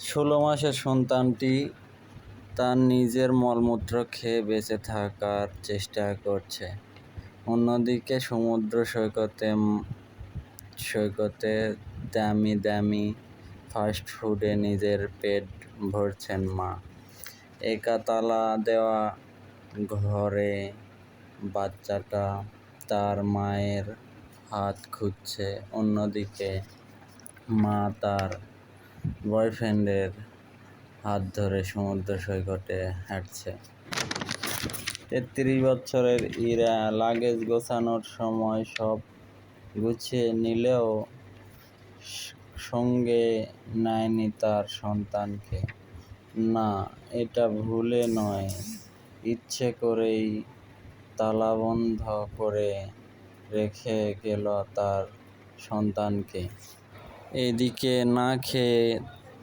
16 মাসের সন্তানটি তার নিজের মলমূত্র খেয়ে বেঁচে থাকার চেষ্টা করছে। অন্যদিকে সমুদ্র সৈকতে দামি ফাস্ট ফুডে নিজের পেট ভরছেন মা। একা তালা দেওয়া ঘরে বাচ্চাটা তার মায়ের হাত খুঁজছে। অন্যদিকে মা তার বয়ফ্রেন্ডের হাত ধরে সমুদ্র সৈকতে হাঁটছে। 33 বছরের ইরা লাগেজ গোছানোর সময় সব গুছিয়ে নিলেও সঙ্গে নেয়নি তার সন্তানকে। না, এটা ভুলে নয়, ইচ্ছে করেই তালাবন্ধ করে রেখে গেল তার সন্তানকে। এদিকে না খেয়ে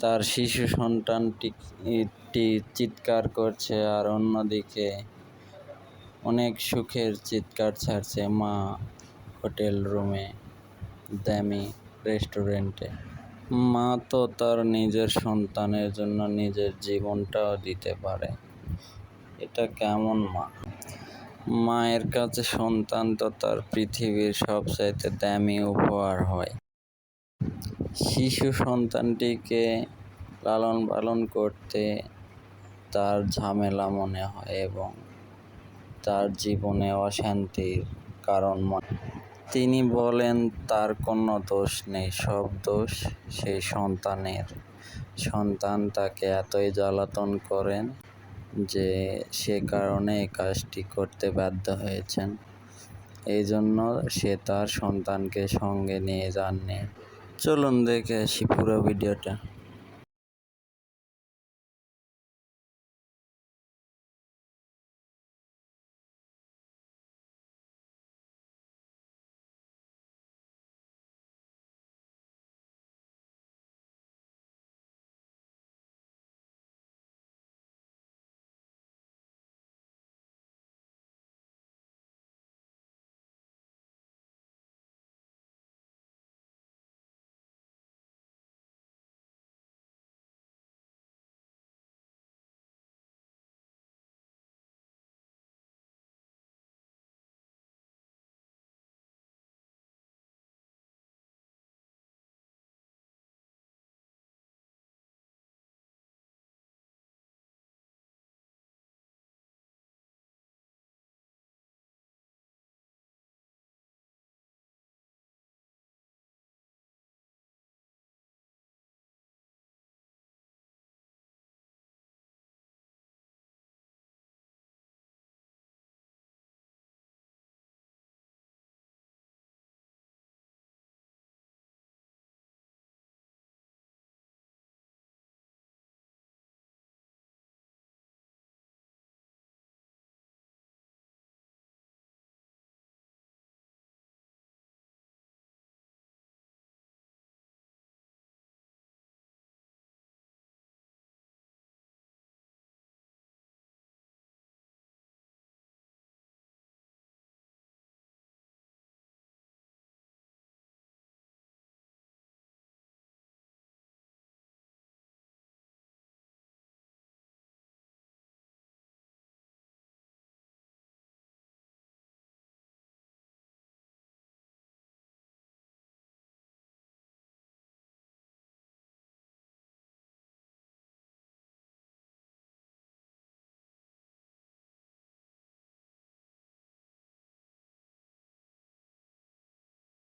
তার শিশু সন্তানটি চিৎকার করছে, আর অন্যদিকে অনেক সুখের চিৎকার ছাড়ছে মা হোটেল রুমে, দামি রেস্টুরেন্টে। মা তো তার নিজের সন্তানের জন্য নিজের জীবনটাও দিতে পারে। এটা কেমন মা? মায়ের কাছে সন্তান তো তার পৃথিবীর সবচাইতে দামি উপহার হয়। শিশু সন্তানটিকে লালন পালন করতে তার ঝামেলা মনে হয় এবং তার জীবনে অশান্তির কারণ মনে হয়। তিনি বলেন তার কোনো দোষ নেই, সব দোষ সেই সন্তানের। সন্তান তাকে এতই জ্বালাতন করেন যে সে কারণে এই কাজটি করতে বাধ্য হয়েছেন। এই জন্য সে তার সন্তানকে সঙ্গে নিয়ে যাননি। চলুন দেখে আসি পুরো ভিডিওটা।